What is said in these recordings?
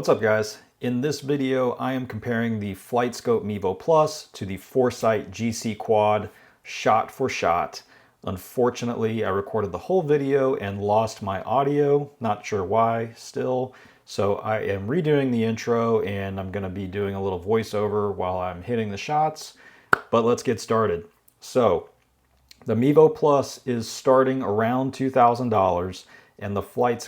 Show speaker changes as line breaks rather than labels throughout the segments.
What's up guys? In this video I am comparing the FlightScope Mevo Plus to the Foresight GC3 shot for shot. Unfortunately I recorded the whole video and lost my audio, not sure why still. So I am redoing the intro and I'm going to be doing a little voiceover while I'm hitting the shots. But let's get started. So the Mevo Plus is starting around $2,000 and the Foresight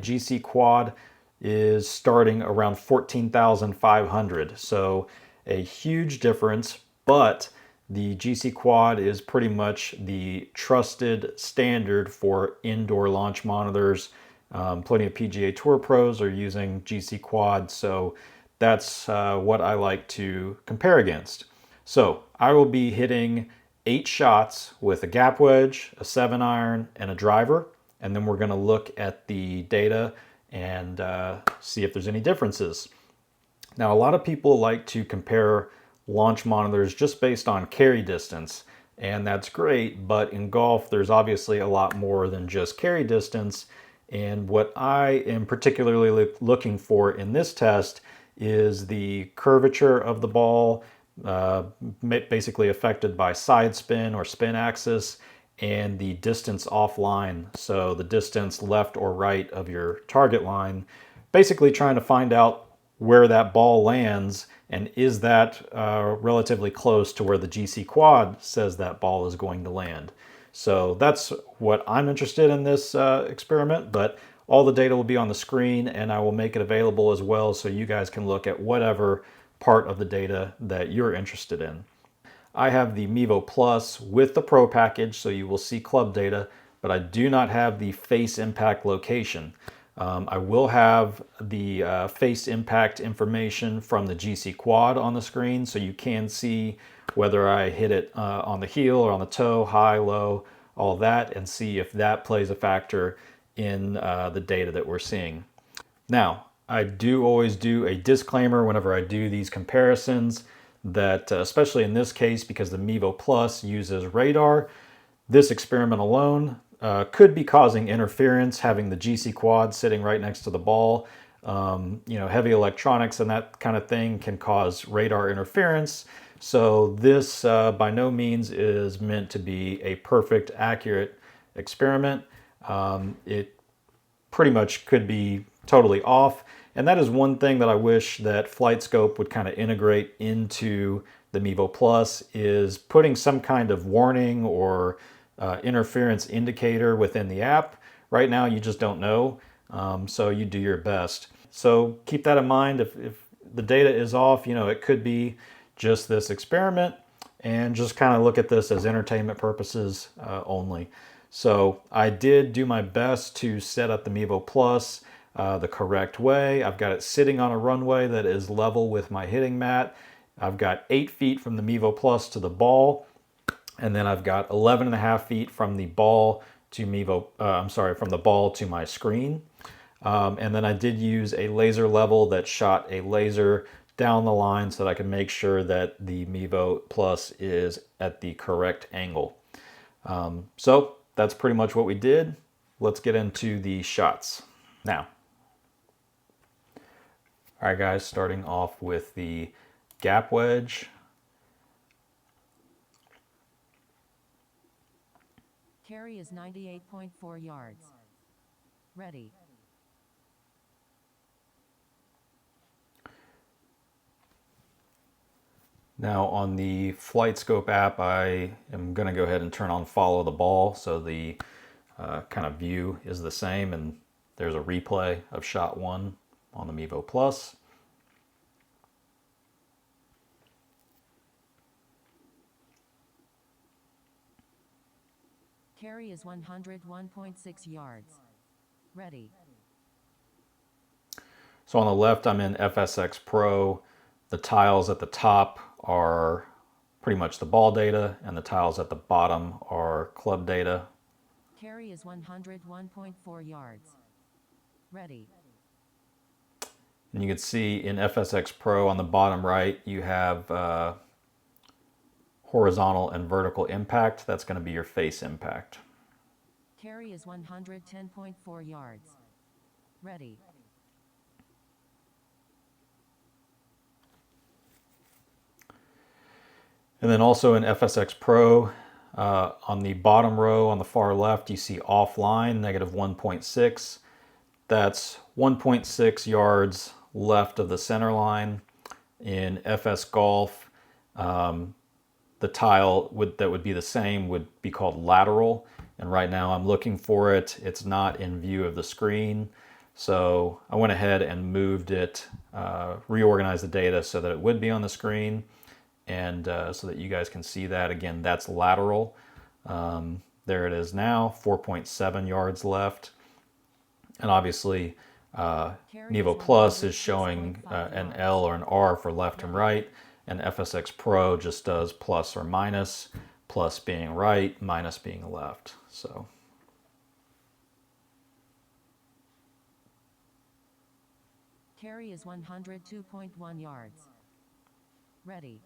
GC3 is starting around $14,500. So a huge difference, but the GC3 is pretty much the trusted standard for indoor launch monitors. Plenty of PGA Tour pros are using GC3, so that's what I like to compare against. So I will be hitting 8 shots with a gap wedge, a 7-iron, and a driver, and then we're going to look at the data and see if there's any differences. Now, a lot of people like to compare launch monitors just based on carry distance, and that's great, but in golf there's obviously a lot more than just carry distance, and what I am particularly looking for in this test is the curvature of the ball, basically affected by side spin or spin axis, and the distance offline, so the distance left or right of your target line, basically trying to find out where that ball lands and is that relatively close to where the GC3 says that ball is going to land. So that's what I'm interested in this experiment, but all the data will be on the screen and I will make it available as well so you guys can look at whatever part of the data that you're interested in. I have the Mevo Plus with the Pro package, so you will see club data, but I do not have the face impact location. I will have the face impact information from the GC3 on the screen, so you can see whether I hit it on the heel or on the toe, high, low, all that, and see if that plays a factor in the data that we're seeing. Now, I do always do a disclaimer whenever I do these comparisons that, especially in this case, because the Mevo Plus uses radar, this experiment alone could be causing interference, having the GC3 sitting right next to the ball. Heavy electronics and that kind of thing can cause radar interference. So this by no means is meant to be a perfect, accurate experiment. It pretty much could be totally off. And that is one thing that I wish that FlightScope would kind of integrate into the Mevo Plus, is putting some kind of warning or interference indicator within the app. Right now you just don't know, so you do your best. So keep that in mind. If the data is off, it could be just this experiment, and just kind of look at this as entertainment purposes only. So I did do my best to set up the Mevo Plus the correct way. I've got it sitting on a runway that is level with my hitting mat. I've got 8 feet from the Mevo Plus to the ball, and then I've got 11.5 feet from the ball to from the ball to my screen. And then I did use a laser level that shot a laser down the line so that I can make sure that the Mevo Plus is at the correct angle. So that's pretty much what we did. Let's get into the shots now. All right, guys, starting off with the gap wedge.
Carry is 98.4 yards. Ready.
Now on the FlightScope app, I am going to go ahead and turn on follow the ball, so the kind of view is the same, and there's a replay of shot 1 on the Mevo Plus.
Carry is 101.6 yards. Ready.
So on the left, I'm in FSX Pro. The tiles at the top are pretty much the ball data, and the tiles at the bottom are club data.
Carry is 101.4 yards. Ready.
And you can see in FSX Pro on the bottom right, you have horizontal and vertical impact. That's going to be your face impact.
Carry is 110.4 yards. Ready.
And then also in FSX Pro, on the bottom row on the far left, you see offline, negative 1.6. That's 1.6 yards left of the center line. In FS Golf, the tile that would be the same would be called lateral. And right now I'm looking for it. It's not in view of the screen. So I went ahead and moved it, reorganized the data so that it would be on the screen, and so that you guys can see that. Again, that's lateral. There it is now, 4.7 yards left. And obviously, Mevo Plus is showing an L or an R for left and right, and FSX Pro just does plus or minus, plus being right, minus being left. So
Carry is 102.1 yards. Ready.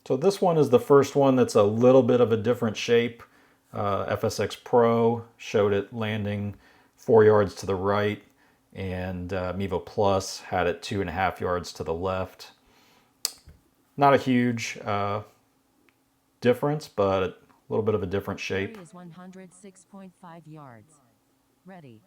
So this one is the first one that's a little bit of a different shape. FSX Pro showed it landing 4 yards to the right, and Mevo Plus had it 2.5 yards to the left. Not a huge difference, but a little bit of a different shape.
Carry is 106.5 yards. Ready.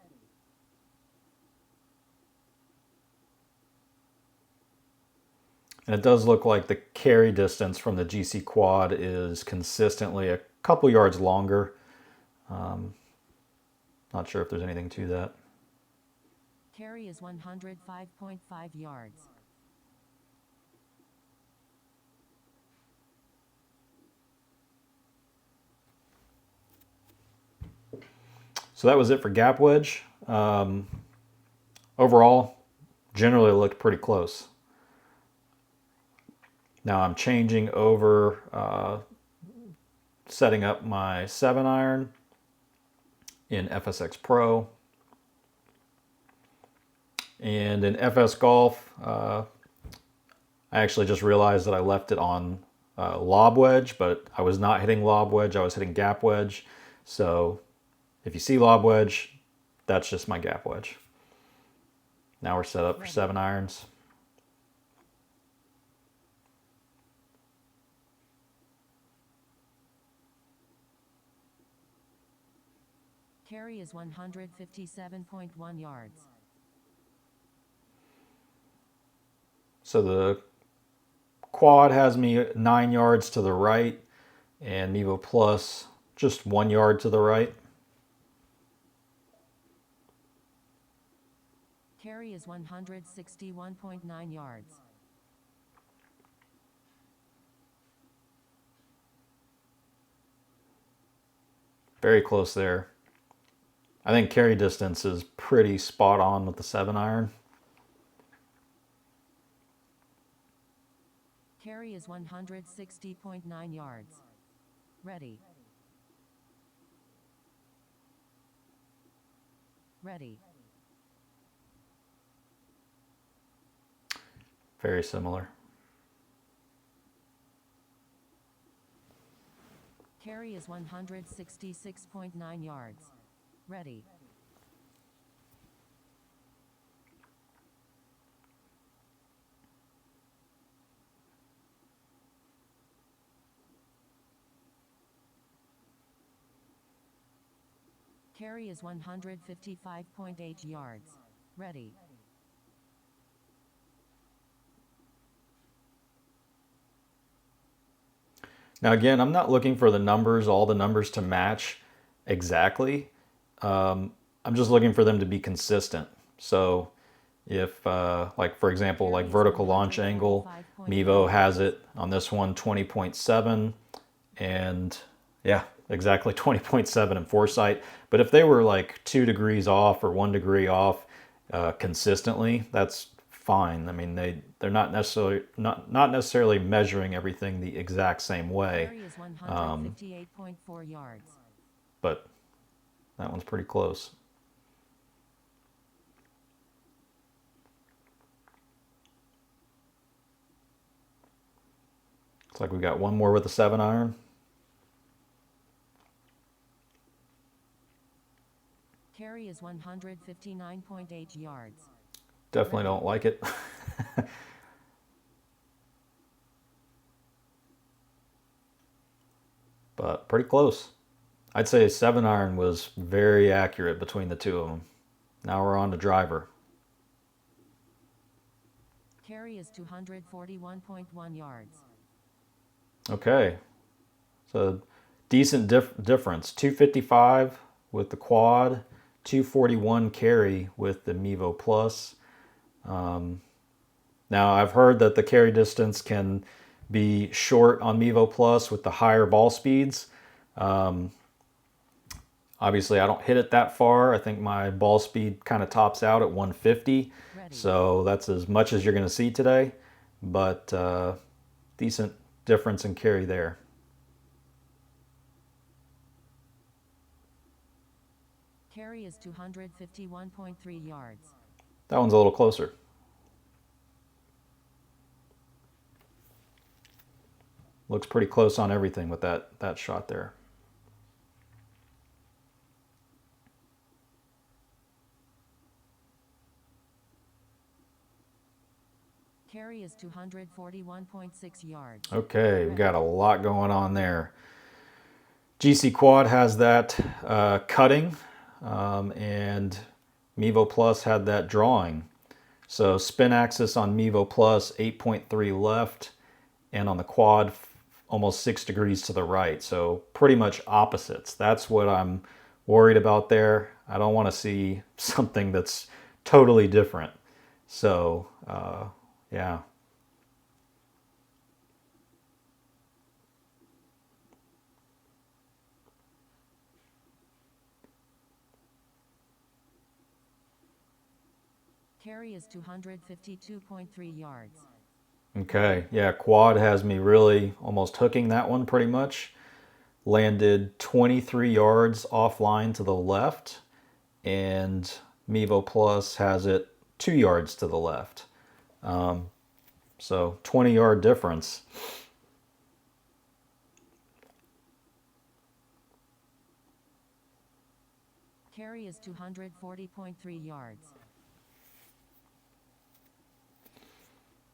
And it does look like the carry distance from the GCQuad is consistently a couple yards longer. Not sure if there's anything to that.
Carry is 105.5 yards.
So that was it for gap wedge. Overall, generally it looked pretty close. Now I'm changing over, setting up my 7-iron in FSX Pro. And in FS Golf, I actually just realized that I left it on lob wedge, but I was not hitting lob wedge, I was hitting gap wedge. So if you see lob wedge, that's just my gap wedge. Now we're set up for 7-irons.
Carry is 157.1 yards.
So the quad has me 9 yards to the right, and Mevo Plus just 1 yard to the right.
Carry is 161.9 yards.
Very close there. I think carry distance is pretty spot on with the 7-iron.
Carry is 160.9 yards. Ready. Ready.
Very similar.
Carry is 166.9 yards. Ready. Carry is 155.8 yards. Ready.
Now again, I'm not looking for the numbers, all the numbers to match exactly. I'm just looking for them to be consistent. So if, like for example, like vertical launch angle, Mevo has it on this one 20.7, and yeah, exactly 20.7 in Foresight. But if they were like 2 degrees off or 1 degree off consistently, that's fine. I mean, they're not necessarily measuring everything the exact same way.
Carry is 158.4 yards.
But that one's pretty close. Looks like we got one more with a 7-iron.
Carry is 159.8 yards.
Definitely don't like it. but pretty close. I'd say 7-iron was very accurate between the two of them. Now we're on to driver.
Carry is 241.1 yards.
Okay, so decent difference. 255 with the quad, 241 carry with the Mevo Plus. Now I've heard that the carry distance can be short on Mevo Plus with the higher ball speeds. Obviously I don't hit it that far. I think my ball speed kind of tops out at 150.
Ready.
So that's as much as you're going to see today, but decent difference in carry there.
Carry is 251.3 yards.
That one's a little closer. Looks pretty close on everything with that shot there.
Carry is 241.6 yards.
Okay, we've got a lot going on there. GCQuad has that cutting, and Mevo Plus had that drawing. So spin axis on Mevo Plus 8.3 left, and on the quad almost 6 degrees to the right. So pretty much opposites. That's what I'm worried about there. I don't want to see something that's totally different. So yeah.
Carry is 252.3 yards.
Okay, yeah, quad has me really almost hooking that one pretty much. Landed 23 yards offline to the left, and Mevo Plus has it 2 yards to the left. So 20-yard difference.
Carry is 240.3 yards.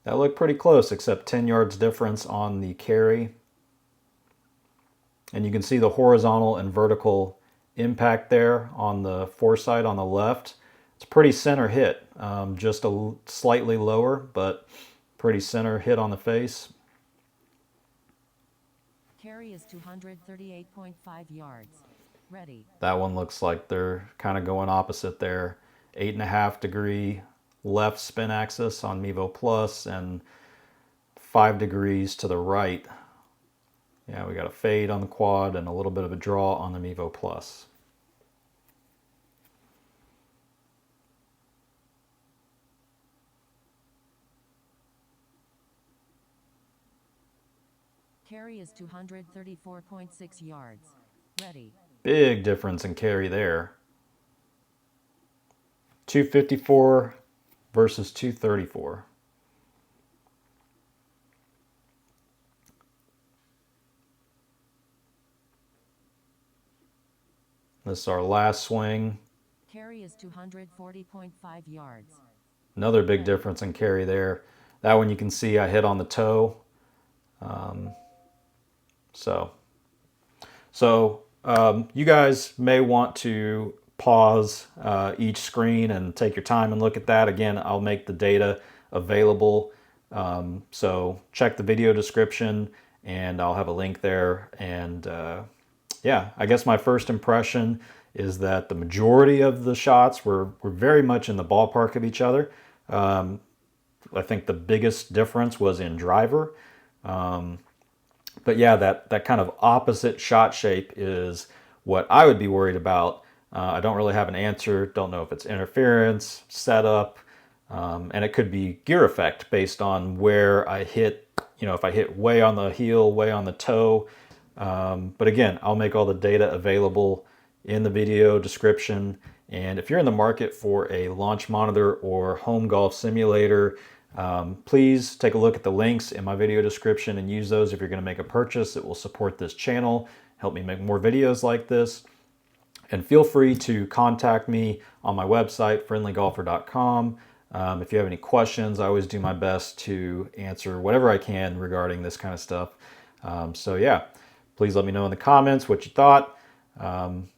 That looked pretty close, except 10 yards difference on the carry. And you can see the horizontal and vertical impact there on the Foresight on the left. It's pretty center hit, just slightly lower, but pretty center hit on the face.
Carry is 238.5 yards. Ready.
That one looks like they're kind of going opposite there. 8.5 degree left spin axis on Mevo Plus and 5 degrees to the right. Yeah, we got a fade on the quad and a little bit of a draw on the Mevo Plus.
Carry is 234.6 yards. Ready.
Big difference in carry there. 254 versus 234. This is our last swing.
Carry is 240.5 yards.
Another big difference in carry there. That one you can see I hit on the toe. You guys may want to pause each screen and take your time and look at that. Again, I'll make the data available. So check the video description and I'll have a link there. And yeah, I guess my first impression is that the majority of the shots were very much in the ballpark of each other. I think the biggest difference was in driver. But yeah, that kind of opposite shot shape is what I would be worried about. I don't really have an answer. Don't know if it's interference, setup, and it could be gear effect based on where I hit, if I hit way on the heel, way on the toe. But again, I'll make all the data available in the video description. And if you're in the market for a launch monitor or home golf simulator, please take a look at the links in my video description and use those if you're going to make a purchase. It will support this channel, help me make more videos like this. And feel free to contact me on my website, friendlygolfer.com. If you have any questions, I always do my best to answer whatever I can regarding this kind of stuff. So yeah, Please let me know in the comments what you thought.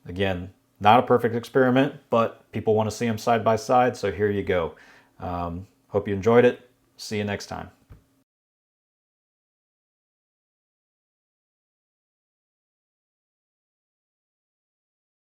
Again, not a perfect experiment, but people want to see them side by side, so here you go. Hope you enjoyed it. See you next time.